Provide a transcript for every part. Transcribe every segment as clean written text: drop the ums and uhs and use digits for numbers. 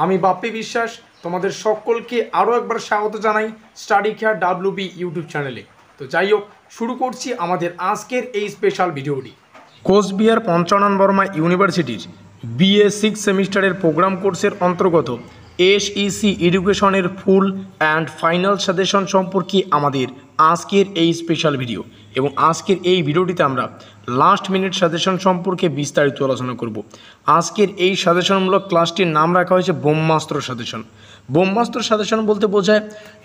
আমি বাপ্পি বিশ্বাস তোমাদের সকলকে আরও একবার স্বাগত জানাই স্টাডি কেয়ার ডাব্লিউবি ইউটিউব চ্যানেলে। তো যাই হোক, শুরু করছি আমাদের আজকের এই স্পেশাল ভিডিওটি। কোচবিহার পঞ্চানন বর্মা ইউনিভার্সিটির বিএ 6 সেমিস্টারের প্রোগ্রাম কোর্সের অন্তর্গত এসইসি এডুকেশনের ফুল অ্যান্ড ফাইনাল সাজেশন সম্পর্কে আমাদের আজকের এই স্পেশাল ভিডিও। এবং আজকের এই ভিডিওটিতে আমরা লাস্ট মিনিট সাজেশন সম্পর্কে বিস্তারিত আলোচনা করব। আজকের এই সাজেশনমূলক ক্লাসটির নাম রাখা হয়েছে ব্রহ্মাস্ত্র সাজেশন। ব্রহ্মাস্ত্র সাজেশন বলতে বোঝায়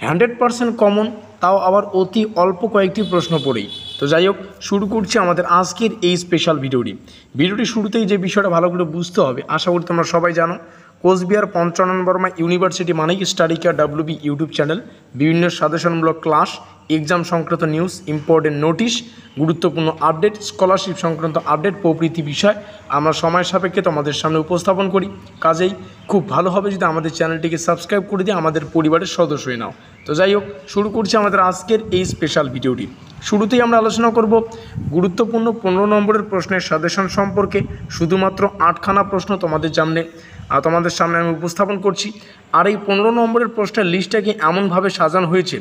100% কমন, তাও আবার অতি অল্প কয়েকটি প্রশ্ন পড়েই। তো যাই হোক, শুরু করছি আমাদের আজকের এই স্পেশাল ভিডিওটি শুরুতেই যে বিষয়টা ভালো করে বুঝতে হবে, আশা করি তোমরা সবাই জানো, কোচবিহার পঞ্চানন বর্মা ইউনিভার্সিটি মানেই study care WB YouTube channel. বিভিন্ন সাজেশনমূলক ক্লাস, এক্সাম সংক্রান্ত নিউজ, ইম্পর্টেন্ট নোটিশ, গুরুত্বপূর্ণ আপডেট, স্কলারশিপ সংক্রান্ত আপডেট প্রভৃতি বিষয় আমরা সময় সাপেক্ষে তোমাদের সামনে উপস্থাপন করি। কাজেই খুব ভালো হবে যদি আমাদের চ্যানেলটিকে সাবস্ক্রাইব করে দিয়ে আমাদের পরিবারের সদস্য হয়ে নাও। তো যাই হোক, শুরু করছি আমাদের আজকের এই স্পেশাল ভিডিওটি। শুরুতেই আমরা আলোচনা করব গুরুত্বপূর্ণ 15 নম্বরের প্রশ্নের সাজেশন সম্পর্কে। শুধুমাত্র 8খানা প্রশ্ন তোমাদের সামনে আমি উপস্থাপন করছি। আর এই 15 নম্বরের প্রশ্নের লিস্টটাকে এমনভাবে সাজানো হয়েছে,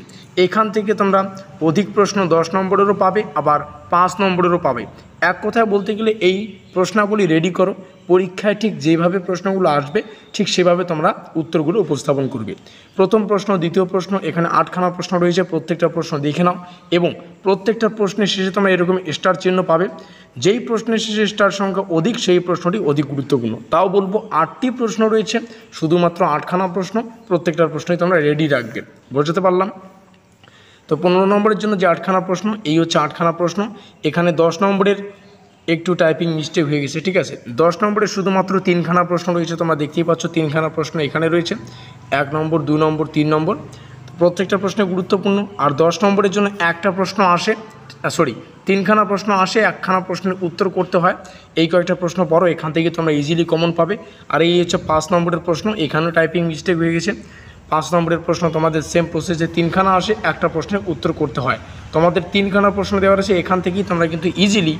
এখান থেকে তোমরা অধিক প্রশ্ন 10 নম্বরেরও পাবে, আবার 5 নম্বরেরও পাবে। এক কথায় বলতে গেলে এই প্রশ্নাবলী রেডি করো, পরীক্ষায় ঠিক যেভাবে প্রশ্নগুলো আসবে ঠিক সেভাবে তোমরা উত্তরগুলো উপস্থাপন করবে। প্রথম প্রশ্ন, দ্বিতীয় প্রশ্ন, এখানে 8খানা প্রশ্ন রয়েছে। প্রত্যেকটা প্রশ্ন দেখে নাও এবং প্রত্যেকটা প্রশ্নের শেষে তোমরা এরকম স্টার চিহ্ন পাবে। যেই প্রশ্নের শেষে স্টার সংখ্যা অধিক সেই প্রশ্নটি অধিক গুরুত্বপূর্ণ। তাও বলবো 8টি প্রশ্ন রয়েছে, শুধুমাত্র 8খানা প্রশ্ন, প্রত্যেকটার প্রশ্নই তোমরা রেডি রাখবে। বুঝতে পারলাম? তো 15 নম্বরের জন্য যে 8খানা প্রশ্ন, এই হচ্ছে 8খানা প্রশ্ন। এখানে 10 নম্বরের একটু টাইপিং মিস্টেক হয়ে গেছে, ঠিক আছে। 10 নম্বরের শুধুমাত্র 3খানা প্রশ্ন রয়েছে, তোমরা দেখতেই পাচ্ছ 3খানা প্রশ্ন এখানে রয়েছে, 1 নম্বর, 2 নম্বর, 3 নম্বর। প্রত্যেকটা প্রশ্ন গুরুত্বপূর্ণ। আর 10 নম্বরের জন্য একটা প্রশ্ন আসে, 3খানা প্রশ্ন আসে, 1খানা প্রশ্নের উত্তর করতে হয়। এই কয়েকটা প্রশ্ন পড়ো, এখান থেকে তোমরা ইজিলি কমন পাবে। আর এই হচ্ছে 5 নম্বরের প্রশ্ন, এখানেও টাইপিং মিস্টেক হয়ে গেছে। 5 নম্বরের প্রশ্ন তোমাদের সেম প্রসেসে 3খানা আসে, একটা প্রশ্নের উত্তর করতে হয়। তোমাদের 3খানা প্রশ্ন দেওয়া আছে, এখান থেকেই তোমরা কিন্তু ইজিলি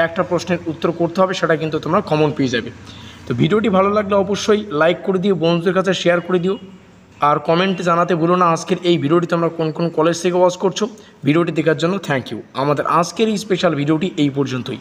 একটা প্রশ্নের উত্তর করতে হবে, সেটা কিন্তু তোমরা কমন পেয়ে যাবে। তো ভিডিওটি ভালো লাগলে অবশ্যই লাইক করে দিও, বন্ধুদের কাছে শেয়ার করে দিও, আর কমেন্টে জানাতে ভুলো না আজকের এই ভিডিওটি তোমরা কোন কোন কলেজ থেকে ওয়াচ করছো। ভিডিওটি দেখার জন্য থ্যাংক ইউ। আমাদের আজকের এই স্পেশাল ভিডিওটি এই পর্যন্তই।